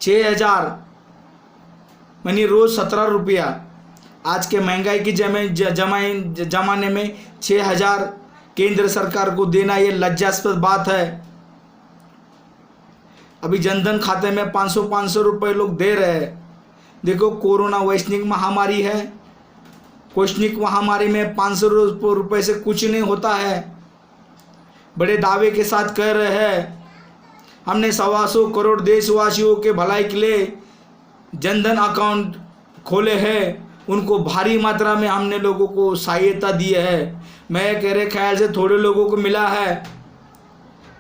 6,000 यानी रोज़ 17 रुपया। आज के महंगाई की जमाने में 6,000 केंद्र सरकार को देना ये लज्जास्पद बात है। अभी जनधन खाते में 500 रुपये लोग दे रहे हैं। देखो, कोरोना वैश्विक महामारी है। वैश्विक महामारी में 500 रुपये से कुछ नहीं होता है। बड़े दावे के साथ कह रहे हैं हमने 125 करोड़ देशवासियों के भलाई के लिए जनधन अकाउंट खोले हैं, उनको भारी मात्रा में हमने लोगों को सहायता दी है। मैं कह रहे ख्याल से थोड़े लोगों को मिला है,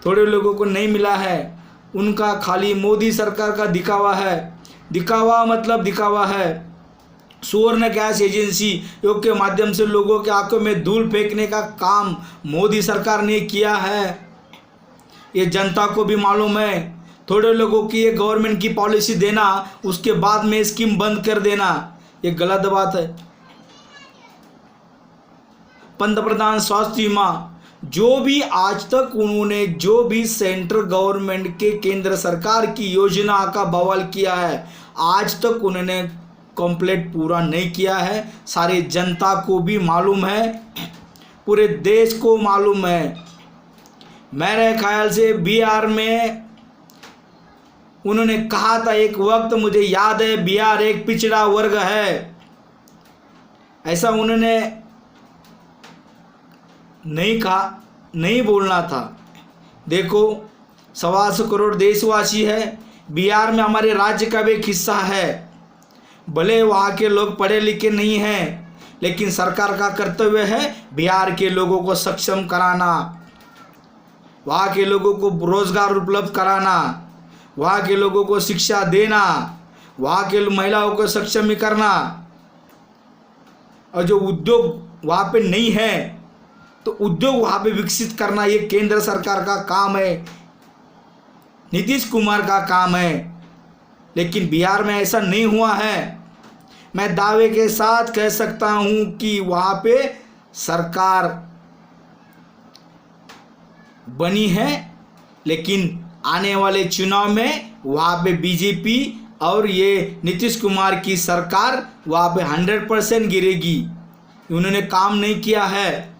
थोड़े लोगों को नहीं मिला है। उनका खाली मोदी सरकार का दिखावा है। दिखावा मतलब दिखावा है। सुवर्ण गैस एजेंसी योग के माध्यम से लोगों के आंखों में धूल फेंकने का काम मोदी सरकार ने किया है। ये जनता को भी मालूम है। थोड़े लोगों की ये गवर्नमेंट की पॉलिसी देना, उसके बाद में स्कीम बंद कर देना, ये गलत बात है। पंतप्रधान स्वास्थ्य बीमा, जो भी आज तक उन्होंने जो भी सेंट्रल गवर्नमेंट के केंद्र सरकार की योजना का बवाल किया है, आज तक उन्होंने कंप्लीट पूरा नहीं किया है। सारे जनता को भी मालूम है, पूरे देश को मालूम है। मेरे ख्याल से बिहार में उन्होंने कहा था एक वक्त, मुझे याद है, बिहार एक पिछड़ा वर्ग है, ऐसा उन्होंने नहीं कहा, नहीं बोलना था। देखो, 125 करोड़ देशवासी है। बिहार में हमारे राज्य का भी एक हिस्सा है। भले वहाँ के लोग पढ़े लिखे नहीं हैं, लेकिन सरकार का कर्तव्य है बिहार के लोगों को सक्षम कराना, वहाँ के लोगों को रोजगार उपलब्ध कराना, वहाँ के लोगों को शिक्षा देना, वहाँ के महिलाओं को सक्षम करना। और जो उद्योग वहाँ पे नहीं है, तो उद्योग वहाँ पे विकसित करना, ये केंद्र सरकार का काम है, नीतीश कुमार का काम है। लेकिन बिहार में ऐसा नहीं हुआ है। मैं दावे के साथ कह सकता हूँ कि वहाँ पे सरकार बनी है, लेकिन आने वाले चुनाव में वहाँ पे बीजेपी और ये नीतीश कुमार की सरकार वहाँ पे 100% गिरेगी। उन्होंने काम नहीं किया है।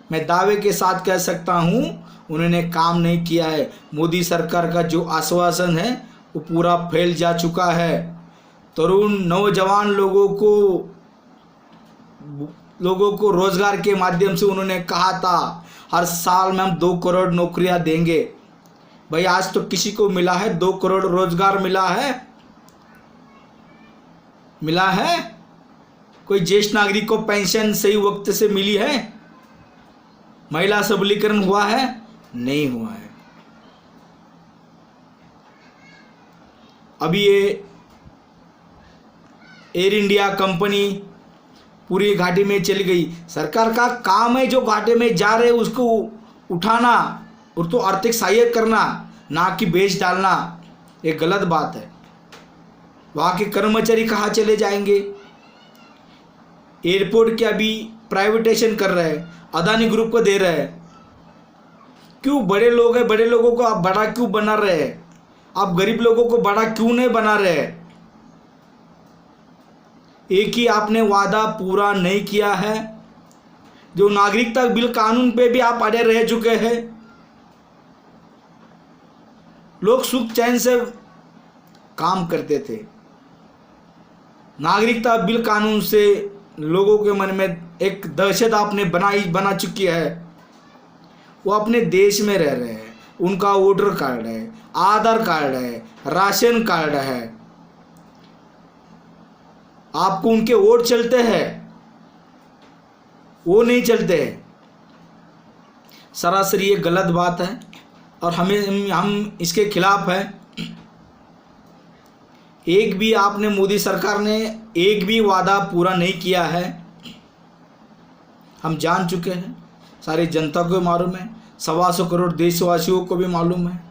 मैं दावे के साथ कह सकता हूँ उन्होंने काम नहीं किया है। मोदी सरकार का जो आश्वासन है वो पूरा फैल जा चुका है। तरुण नौजवान लोगों को रोजगार के माध्यम से उन्होंने कहा था हर साल में हम 2 करोड़ नौकरियां देंगे। भाई, आज तो किसी को मिला है 2 करोड़ रोजगार मिला है? मिला है? कोई ज्येष्ठ नागरिक को पेंशन सही वक्त से मिली है? महिला सबलीकरण हुआ है? नहीं हुआ है। अभी ये एयर इंडिया कंपनी पूरी घाटी में चली गई। सरकार का काम है जो घाटे में जा रहे उसको उठाना और तो आर्थिक सहायता करना, ना कि बेच डालना। ये गलत बात है। वहाँ के कर्मचारी कहाँ चले जाएंगे? एयरपोर्ट के अभी प्राइवेटाइजेशन कर रहे हैं, अदानी ग्रुप को दे रहे हैं। क्यों? बड़े लोग हैं, बड़े लोगों को आप बड़ा क्यों बना रहे हैं? आप गरीब लोगों को बड़ा क्यों नहीं बना रहे हैं? एक ही आपने वादा पूरा नहीं किया है। जो नागरिकता बिल कानून पे भी आप अड़े रह चुके हैं। लोग सुख चैन से काम करते थे। नागरिकता बिल कानून से लोगों के मन में एक दहशत आपने बना चुकी है। वो अपने देश में रह रहे हैं, उनका वोटर कार्ड है, आधार कार्ड है, राशन कार्ड है। आपको उनके वोट चलते हैं, वो नहीं चलते हैं। सरासर ये गलत बात है और हम इसके खिलाफ हैं। एक भी आपने मोदी सरकार ने एक भी वादा पूरा नहीं किया है। हम जान चुके हैं, सारी जनता को मालूम है, 125 करोड़ देशवासियों को भी मालूम है।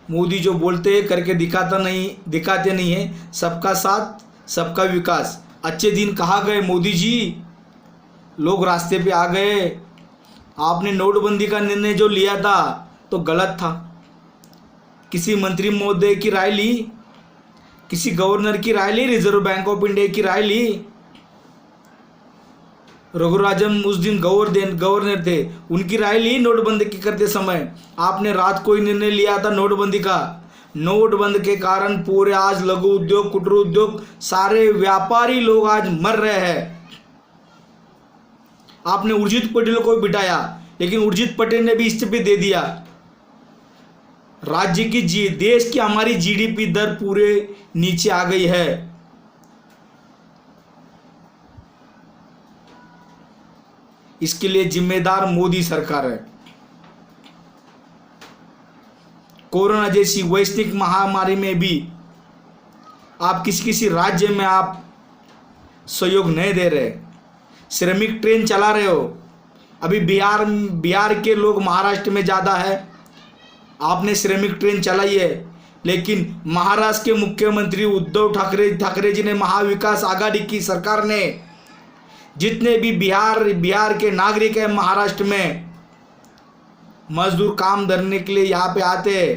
मोदी जो बोलते हैं करके दिखाते नहीं है। सबका साथ सबका विकास। अच्छे दिन कहाँ गए मोदी जी? लोग रास्ते पे आ गए। आपने नोटबंदी का निर्णय जो लिया था तो गलत था। किसी मंत्री महोदय की राय ली? किसी गवर्नर की राय ली? रिजर्व बैंक ऑफ इंडिया की राय ली? रघुराजन उस दिन गवर्नर थे, उनकी राय ली नोटबंदी की करते समय? आपने रात को ही निर्णय लिया था नोटबंदी का। नोटबंदी के कारण पूरे आज लघु उद्योग, कुटीर उद्योग, सारे व्यापारी लोग आज मर रहे हैं। आपने उर्जित पटेल को बिठाया, लेकिन उर्जित पटेल ने भी इस्तीफे दे दिया। राज्य की देश की हमारी जीडीपी दर पूरे नीचे आ गई है। इसके लिए जिम्मेदार मोदी सरकार है। कोरोना जैसी वैश्विक महामारी में भी आप किसी राज्य में आप सहयोग नहीं दे रहे, श्रमिक ट्रेन चला रहे हो। अभी बिहार के लोग महाराष्ट्र में ज़्यादा है, आपने श्रमिक ट्रेन चलाई है। लेकिन महाराष्ट्र के मुख्यमंत्री उद्धव ठाकरे जी ने, महाविकास आघाड़ी की सरकार ने, जितने भी बिहार के नागरिक हैं महाराष्ट्र में, मजदूर काम करने के लिए यहाँ पे आते,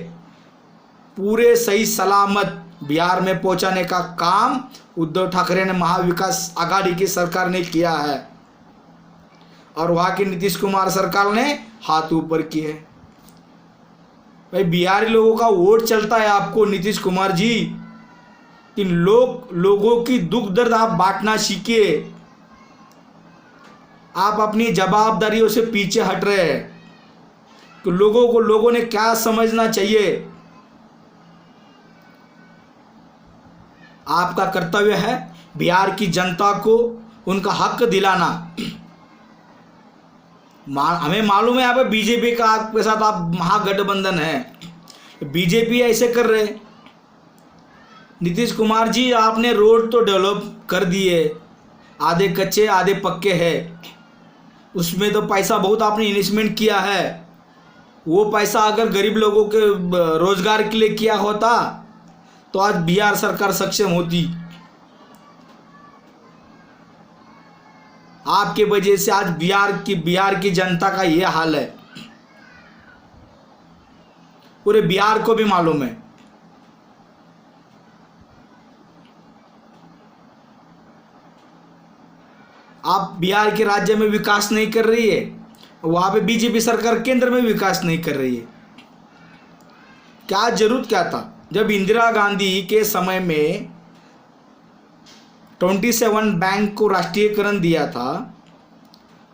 पूरे सही सलामत बिहार में पहुँचाने का काम उद्धव ठाकरे ने, महाविकास आघाड़ी की सरकार ने किया है। और वहाँ की नीतीश कुमार सरकार ने हाथ ऊपर किए। भाई बिहारी लोगों का वोट चलता है आपको नीतीश कुमार जी। इन लोगों की दुख दर्द आप बांटना सीखिए। आप अपनी जवाबदारियों से पीछे हट रहे हैं। तो लोगों ने क्या समझना चाहिए? आपका कर्तव्य है बिहार की जनता को उनका हक दिलाना। हमें मालूम है यहाँ पे बीजेपी का आपके साथ आप महागठबंधन है, बीजेपी ऐसे कर रहे। नीतीश कुमार जी, आपने रोड तो डेवलप कर दिए, आधे कच्चे आधे पक्के हैं, उसमें तो पैसा बहुत आपने इन्वेस्टमेंट किया है। वो पैसा अगर गरीब लोगों के रोजगार के लिए किया होता तो आज बिहार सरकार सक्षम होती। आपके वजह से आज बिहार की जनता का ये हाल है। पूरे बिहार को भी मालूम है। आप बिहार के राज्य में विकास नहीं कर रही है, वहां पे बीजेपी सरकार केंद्र में विकास नहीं कर रही है। क्या जरूरत क्या था? जब इंदिरा गांधी के समय में 27 बैंक को राष्ट्रीयकरण दिया था,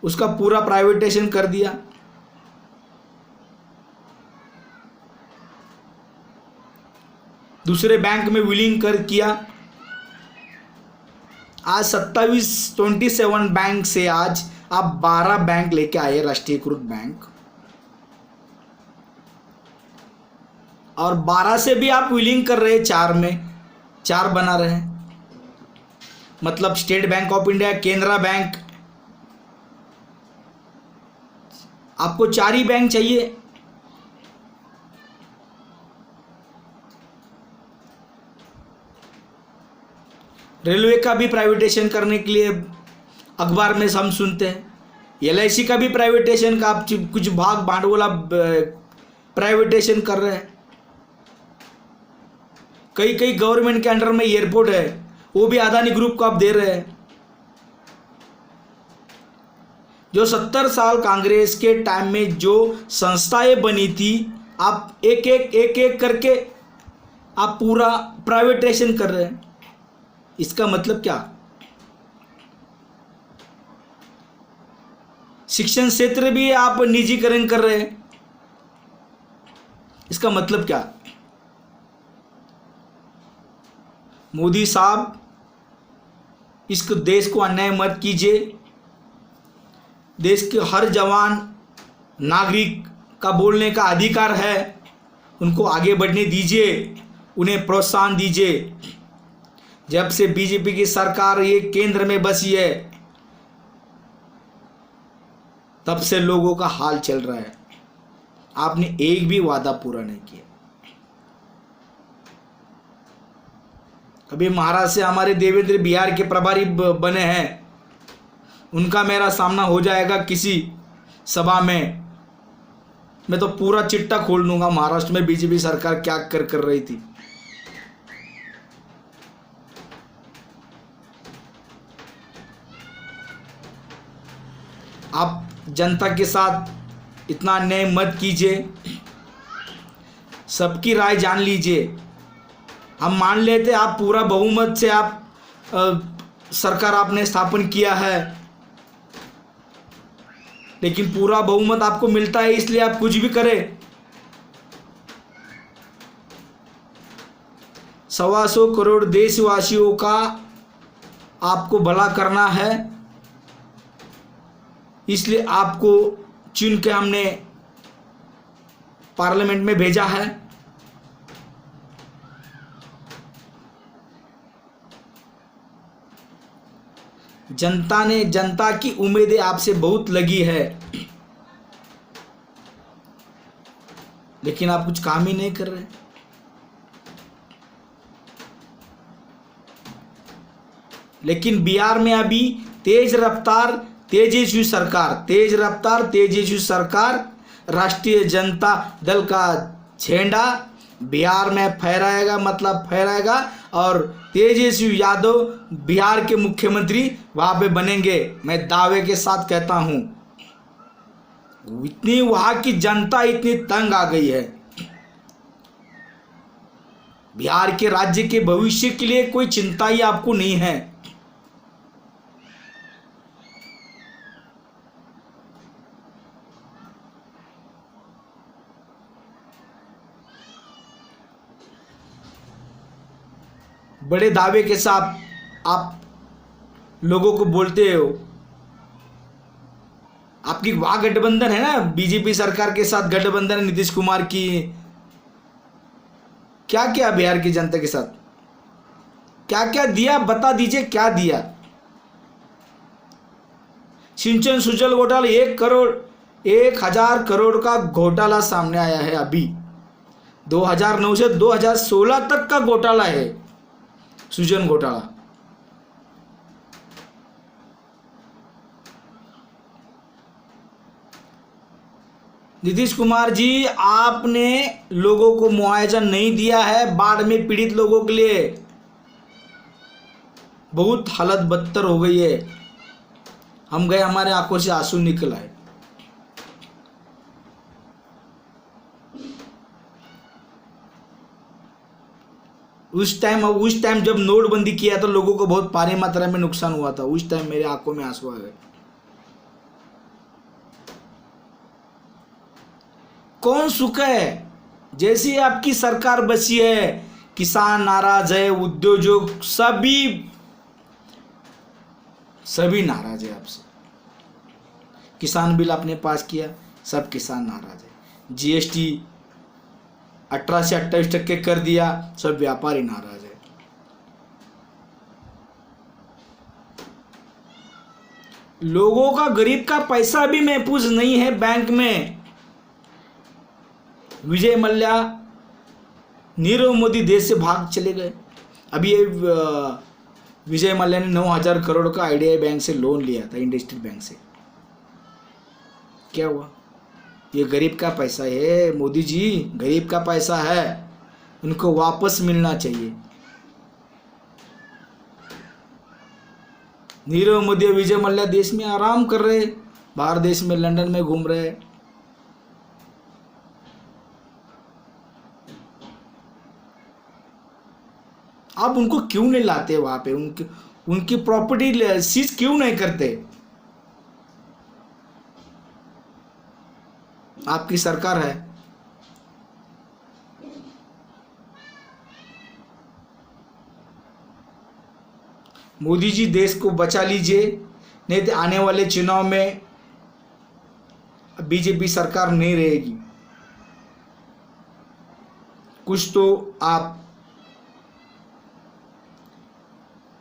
उसका पूरा प्राइवेटाइजेशन कर दिया। दूसरे बैंक में विलीन कर किया। आज 27 बैंक से आज आप 12 बैंक लेके आए, राष्ट्रीयकृत बैंक, और 12 से भी आप विलीन कर रहे हैं, 4 बना रहे हैं। मतलब state bank of India, Canara bank, आपको 4 ही बैंक चाहिए। रेलवे का भी प्राइवेटाइजेशन करने के लिए अखबार में हम सुनते हैं, LIC का भी प्राइवेटाइजेशन का आप कुछ भाग बांटवाला प्राइवेटाइजेशन कर रहे हैं। कई गवर्नमेंट के अंडर में एयरपोर्ट है, वो भी अदानी ग्रुप को आप दे रहे हैं। जो 70 साल कांग्रेस के टाइम में जो संस्थाएं बनी थी, आप एक एक करके आप पूरा प्राइवेटाइजेशन कर रहे हैं। इसका मतलब क्या? शिक्षण क्षेत्र भी आप निजीकरण कर रहे हैं। इसका मतलब क्या? मोदी साहब, इस देश को अन्याय मत कीजिए। देश के हर जवान नागरिक का बोलने का अधिकार है, उनको आगे बढ़ने दीजिए, उन्हें प्रोत्साहन दीजिए। जब से बीजेपी की सरकार ये केंद्र में बसी है, तब से लोगों का हाल चल रहा है। आपने एक भी वादा पूरा नहीं किया। अभी महाराष्ट्र से हमारे देवेंद्र बिहार के प्रभारी बने हैं, उनका मेरा सामना हो जाएगा किसी सभा में, मैं तो पूरा चिट्टा खोल दूंगा महाराष्ट्र में बीजेपी सरकार क्या कर रही थी। आप जनता के साथ इतना अन्याय मत कीजिए, सबकी राय जान लीजिए। हम मान लेते आप पूरा बहुमत से आप सरकार आपने स्थापन किया है, लेकिन पूरा बहुमत आपको मिलता है इसलिए आप कुछ भी करें। 125 करोड़ देशवासियों का आपको भला करना है, इसलिए आपको चुन के हमने पार्लियामेंट में भेजा है। जनता की उम्मीदें आपसे बहुत लगी है, लेकिन आप कुछ काम ही नहीं कर रहे। लेकिन बिहार में अभी तेज रफ्तार तेजस्वी सरकार राष्ट्रीय जनता दल का झंडा बिहार में फहराएगा और तेजस्वी यादव बिहार के मुख्यमंत्री वहां पे बनेंगे। मैं दावे के साथ कहता हूं, इतनी वहां की जनता इतनी तंग आ गई है। बिहार के राज्य के भविष्य के लिए कोई चिंता ही आपको नहीं है। बड़े दावे के साथ आप लोगों को बोलते हो, आपकी वहां गठबंधन है ना, बीजेपी सरकार के साथ गठबंधन है नीतीश कुमार की। क्या क्या बिहार की जनता के साथ क्या क्या दिया, बता दीजिए क्या दिया। सिंचन सुजल घोटाला 1,000 करोड़ का घोटाला सामने आया है। अभी 2009 से 2016 तक का घोटाला है सृजन घोटाला। नीतीश कुमार जी, आपने लोगों को मुआवजा नहीं दिया है बाढ़ में पीड़ित लोगों के लिए। बहुत हालत बदतर हो गई है। हम गए, हमारे आंखों से आंसू निकल आए। उस टाइम जब नोटबंदी किया तो लोगों को बहुत भारी मात्रा में नुकसान हुआ था। उस टाइम मेरे आंखों में आंसू आ गए। कौन सुख है? जैसी आपकी सरकार बची है, किसान नाराज है, उद्योजक सभी नाराज है आपसे। किसान बिल आपने पास किया, सब किसान नाराज है। जीएसटी 18 से 28% कर दिया, सब व्यापारी नाराज है। लोगों का, गरीब का पैसा भी महफूज नहीं है बैंक में। विजय मल्ल्या, नीरव मोदी देश से भाग चले गए। अभी ये विजय मल्ल्या ने 9,000 करोड़ का आईडीआई बैंक से लोन लिया था, इंडस्ट्रियल बैंक से। क्या हुआ? ये गरीब का पैसा है मोदी जी, गरीब का पैसा है, उनको वापस मिलना चाहिए। नीरव मोदी और विजय मल्ल्या देश में आराम कर रहे, बाहर देश में लंदन में घूम रहे। आप उनको क्यों नहीं लाते वहां पे? उनकी प्रॉपर्टी सीज क्यों नहीं करते? आपकी सरकार है। मोदी जी, देश को बचा लीजिए, नहीं तो आने वाले चुनाव में बीजेपी सरकार नहीं रहेगी। कुछ तो आप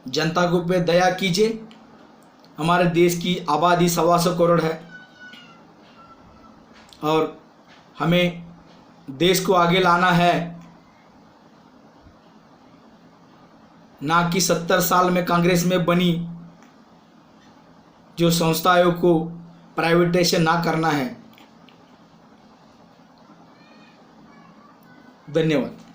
जनता को पे दया कीजिए। हमारे देश की आबादी 125 करोड़ है और हमें देश को आगे लाना है, ना कि 70 साल में कांग्रेस में बनी जो संस्थाओं को प्राइवेटाइजेशन ना करना है। धन्यवाद।